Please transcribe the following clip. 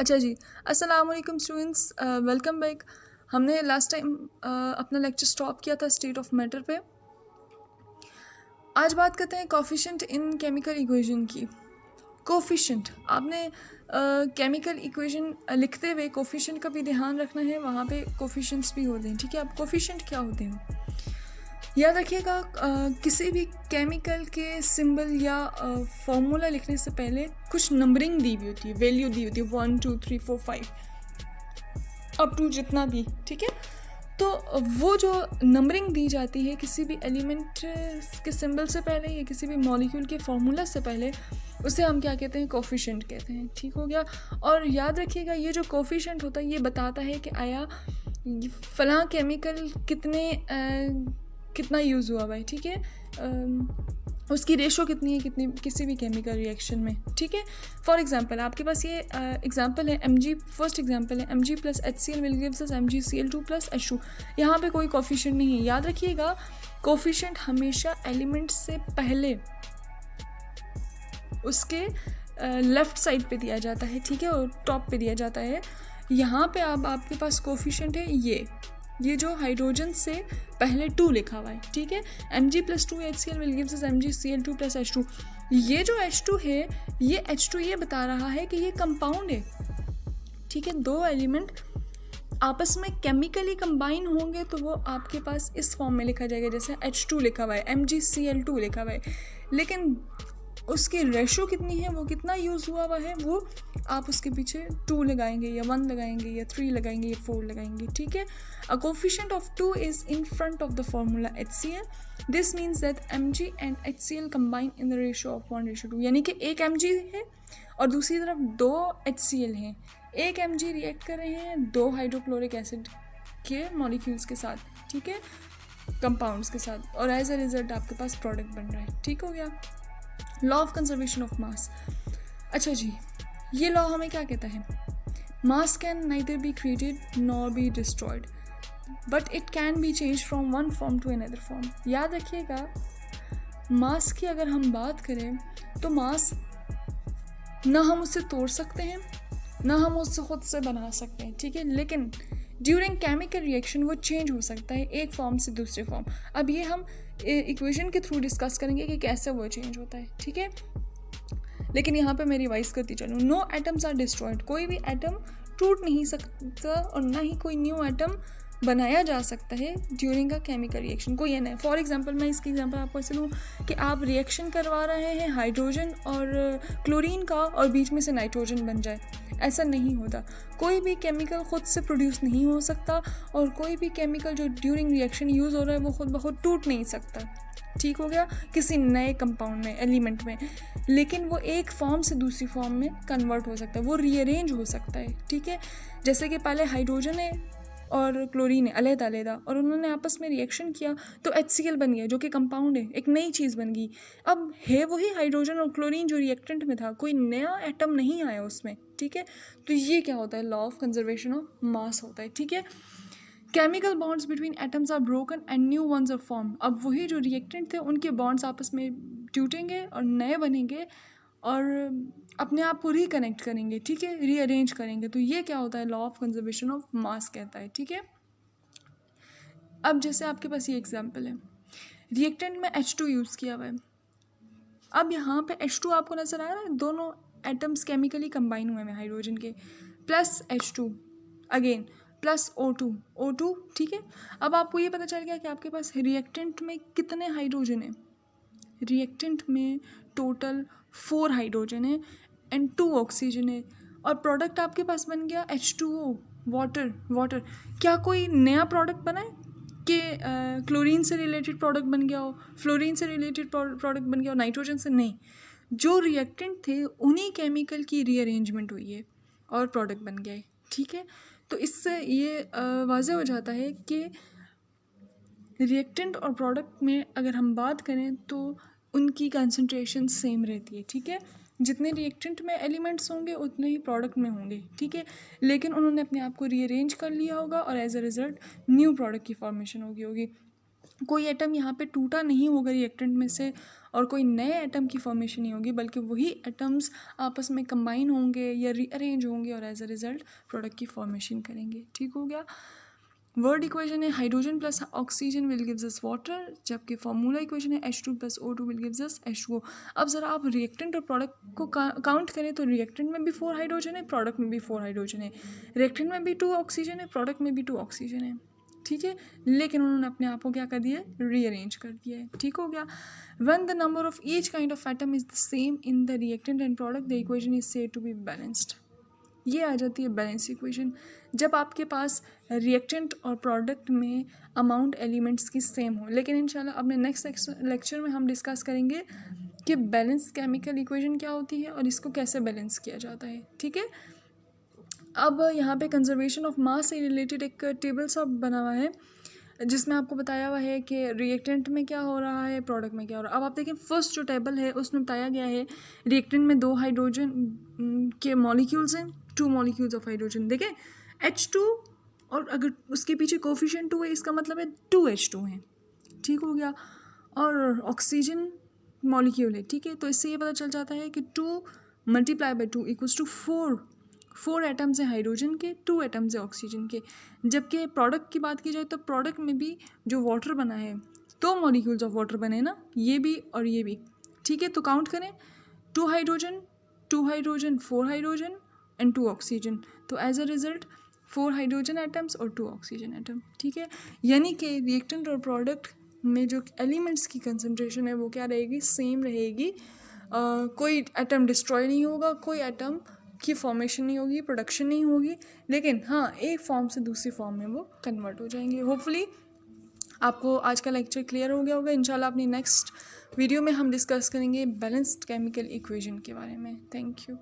अच्छा जी, अस्सलाम वालेकुम स्टूडेंट्स, वेलकम बैक। हमने लास्ट टाइम अपना लेक्चर स्टॉप किया था स्टेट ऑफ मैटर पे। आज बात करते हैं कोफिशिएंट इन केमिकल इक्वेशन की। कोफिशिएंट आपने केमिकल इक्वेशन लिखते हुए कोफिशिएंट का भी ध्यान रखना है, वहाँ पे कोफिशिएंट्स भी होते हैं, ठीक है। अब कोफिशिएंट क्या होते हैं याद रखिएगा। किसी भी केमिकल के सिंबल या फॉर्मूला लिखने से पहले कुछ नंबरिंग दी हुई होती है, वैल्यू दी होती है 1 2 3 4 5 अप टू जितना भी, ठीक है। तो वो जो नंबरिंग दी जाती है किसी भी एलिमेंट के सिंबल से पहले या किसी भी मॉलिक्यूल के फॉर्मूला से पहले, उसे हम क्या कहते हैं, कोफिशिएंट कहते हैं, ठीक हो गया। और याद रखिएगा ये जो कोफिशिएंट होता है ये बताता है कि आया फलां केमिकल कितना यूज़ हुआ हुआ है, ठीक है। उसकी रेशो कितनी है, कितनी किसी भी केमिकल रिएक्शन में, ठीक है। फॉर एग्जांपल आपके पास ये एग्जांपल है Mg, फर्स्ट एग्जांपल है Mg plus HCl will gives us MgCl2 plus H2। यहाँ पे कोई कोफिशिएंट नहीं है। याद रखिएगा कोफिशिएंट हमेशा एलिमेंट से पहले उसके लेफ़्ट साइड पे दिया जाता है, ठीक है, और टॉप पे दिया जाता है। यहाँ पे अब आपके पास कोफिशिएंट है ये जो हाइड्रोजन से पहले 2 लिखा हुआ है, ठीक है। Mg plus 2 HCl will gives us MgCl2 plus H2। ये जो H2 है, ये H2 ये बता रहा है कि ये कंपाउंड है, ठीक है। दो एलिमेंट आपस में केमिकली कंबाइन होंगे तो वो आपके पास इस फॉर्म में लिखा जाएगा, जैसे H2 लिखा हुआ है, MgCl2 लिखा हुआ है, लेकिन उसकी रेशो कितनी है, वो कितना यूज़ हुआ हुआ है, वो आप उसके पीछे 2 लगाएंगे या 1 लगाएंगे या 3 लगाएंगे या 4 लगाएंगे, ठीक है। A coefficient of 2 is in front of the formula HCl। This means that Mg and HCl combine in the ratio of 1:2, यानी कि एक Mg है और दूसरी तरफ 2 HCl हैं। एक Mg रिएक्ट कर रहे हैं 2 हाइड्रोक्लोरिक एसिड के मॉलिक्यूल्स के साथ, ठीक है, कंपाउंड्स के साथ, और एज अ रिजल्ट आपके पास प्रोडक्ट बन रहा है, ठीक हो गया। Law of conservation of mass. अच्छा जी, ये लॉ हमें क्या कहता है, mass can neither be created nor be destroyed but it can be change from one form to another form. याद रखिएगा मास की अगर हम बात करें तो मास ना हम उससे तोड़ सकते हैं ना हम उससे खुद से बना सकते हैं, ठीक है, लेकिन ड्यूरिंग केमिकल रिएक्शन वो चेंज हो सकता है एक फॉर्म से दूसरे फॉर्म। अब ये हम इक्वेशन के थ्रू डिस्कस करेंगे कि कैसे वो चेंज होता है, ठीक है। लेकिन यहाँ पे मैं रिवाइज करती चलूँ, नो एटम्स आर डिस्ट्रॉयड, कोई भी एटम टूट नहीं सकता और ना ही कोई न्यू एटम बनाया जा सकता है ड्यूरिंग अ केमिकल रिएक्शन। कोई ये नहीं। फॉर एग्जांपल मैं इसकी एग्जांपल आपको ऐसे लूँ कि आप रिएक्शन करवा रहे हैं हाइड्रोजन और क्लोरीन का और बीच में से नाइट्रोजन बन जाए, ऐसा नहीं होता। कोई भी केमिकल खुद से प्रोड्यूस नहीं हो सकता और कोई भी केमिकल जो ड्यूरिंग रिएक्शन यूज़ हो रहा है वो खुद ब खुद टूट नहीं सकता, ठीक हो गया, किसी नए कंपाउंड में, एलिमेंट में, लेकिन वो एक फॉर्म से दूसरी फॉर्म में कन्वर्ट हो सकता है, वो रीअरेंज हो सकता है, ठीक है। जैसे कि पहले हाइड्रोजन है और क्लोरीन है अलग अलग और उन्होंने आपस में रिएक्शन किया तो HCl बन गया जो कि कंपाउंड है, एक नई चीज़ बन गई। अब है वही हाइड्रोजन और क्लोरीन जो रिएक्टेंट में था, कोई नया एटम नहीं आया उसमें, ठीक है। तो ये क्या होता है, law of conservation of mass होता है, ठीक है। Chemical bonds between atoms are broken and new ones are form. अब वही जो रिएक्टेंट थे उनके बॉन्ड्स आपस में टूटेंगे और नए बनेंगे और अपने आप को रिकनेक्ट करेंगे, ठीक है, रीअरेंज करेंगे। तो ये क्या होता है, लॉ ऑफ कंजर्वेशन ऑफ मास कहता है, ठीक है। अब जैसे आपके पास ये एग्जांपल है, रिएक्टेंट में H2 यूज़ किया हुआ है। अब यहाँ पे H2 आपको नज़र आ रहा है, दोनों एटम्स केमिकली कंबाइन हुए हैं हाइड्रोजन के, plus H2 again plus O2, ठीक है। अब आपको ये पता चल गया कि आपके पास रिएक्टेंट में कितने हाइड्रोजन है। रिएक्टेंट में टोटल 4 हाइड्रोजन है एंड 2 ऑक्सीजन है और प्रोडक्ट आपके पास बन गया H2O, वाटर। क्या कोई नया प्रोडक्ट बना है कि क्लोरीन से रिलेटेड प्रोडक्ट बन गया हो, फ्लोरीन से रिलेटेड प्रोडक्ट बन गया हो, नाइट्रोजन से? नहीं, जो रिएक्टेंट थे उन्हीं केमिकल की रीअरेंजमेंट हुई है और प्रोडक्ट बन गया है, ठीक है। तो इससे ये वाज़ेह हो जाता है कि रिएक्टेंट और प्रोडक्ट में अगर हम बात करें तो उनकी कंसंट्रेशन सेम रहती है, ठीक है। जितने रिएक्टेंट में एलिमेंट्स होंगे उतने ही प्रोडक्ट में होंगे, ठीक है, लेकिन उन्होंने अपने आप को रीअरेंज कर लिया होगा और as a result new product की फॉर्मेशन होगी। कोई एटम यहाँ पे टूटा नहीं होगा रिएक्टेंट में से और कोई नए एटम की फॉर्मेशन नहीं होगी, बल्कि वही एटम्स आपस में कंबाइन होंगे या रीअरेंज होंगे और एज अ रिजल्ट प्रोडक्ट की फॉर्मेशन करेंगे। ठीक हो गया। वर्ड इक्वेशन है hydrogen plus oxygen will gives us water, जबकि फार्मूला इक्वेशन है H2 plus O2 will gives us H2O। अब ज़रा आप रिएक्टेंट और प्रोडक्ट को काउंट करें तो रिएक्टेंट में भी 4 हाइड्रोजन है, प्रोडक्ट में भी 4 हाइड्रोजन है, रिएक्टेंट में भी 2 ऑक्सीजन है, प्रोडक्ट में भी 2 ऑक्सीजन है। ठीक है, लेकिन उन्होंने अपने आप को क्या कर दिया है, रीअरेंज कर दिया है। ठीक हो गया। When the number of each kind of atom is the same in the reactant and product the equation is said to be balanced. ये आ जाती है बैलेंस इक्वेशन। जब आपके पास रिएक्टेंट और प्रोडक्ट में अमाउंट एलिमेंट्स की सेम हो। लेकिन इंशाल्लाह अपने नेक्स्ट लेक्चर में हम डिस्कस करेंगे कि बैलेंस केमिकल इक्वेशन क्या होती है और इसको कैसे बैलेंस किया जाता है। ठीक है। अब यहाँ पे कंजर्वेशन ऑफ मास से रिलेटेड एक टेबल सा बना हुआ है जिसमें आपको बताया हुआ है कि रिएक्टेंट में क्या हो रहा है, प्रोडक्ट में क्या हो रहा है। अब आप देखें फर्स्ट जो टेबल है उसमें बताया गया है रिएक्टेंट में 2 हाइड्रोजन के मॉलिक्यूल्स हैं, 2 मॉलिक्यूल्स ऑफ हाइड्रोजन। देखें H2 और अगर उसके पीछे कोफिशिएंट 2 है इसका मतलब है 2H2 है। ठीक हो गया। और ऑक्सीजन मॉलिक्यूल है। ठीक है, तो इससे ये पता चल जाता है कि 2 × 2 इक्वल्स टू 4 एटम्स हैं हाइड्रोजन के, 2 एटम्स हैं ऑक्सीजन के। जबकि प्रोडक्ट की बात की जाए तो प्रोडक्ट में भी जो वाटर बना है 2 मॉलिक्यूल्स ऑफ वाटर बने ना, ये भी और ये भी। ठीक है, तो काउंट करें 2 हाइड्रोजन 4 हाइड्रोजन एंड 2 ऑक्सीजन। तो as a result 4 hydrogen atoms और 2 ऑक्सीजन एटम। ठीक है, यानी कि रिएक्टेंट और प्रोडक्ट में जो एलिमेंट्स की कंसंट्रेशन है वो क्या रहेगी, सेम रहेगी। कोई एटम डिस्ट्रॉय नहीं होगा, कोई एटम की फॉर्मेशन नहीं होगी, प्रोडक्शन नहीं होगी, लेकिन हाँ एक फॉर्म से दूसरी फॉर्म में वो कन्वर्ट हो जाएंगे। होपफुली आपको आज का लेक्चर क्लियर हो गया होगा। इंशाल्लाह अपनी नेक्स्ट वीडियो में हम डिस्कस करेंगे बैलेंस्ड केमिकल इक्वेशन के बारे में। Thank you.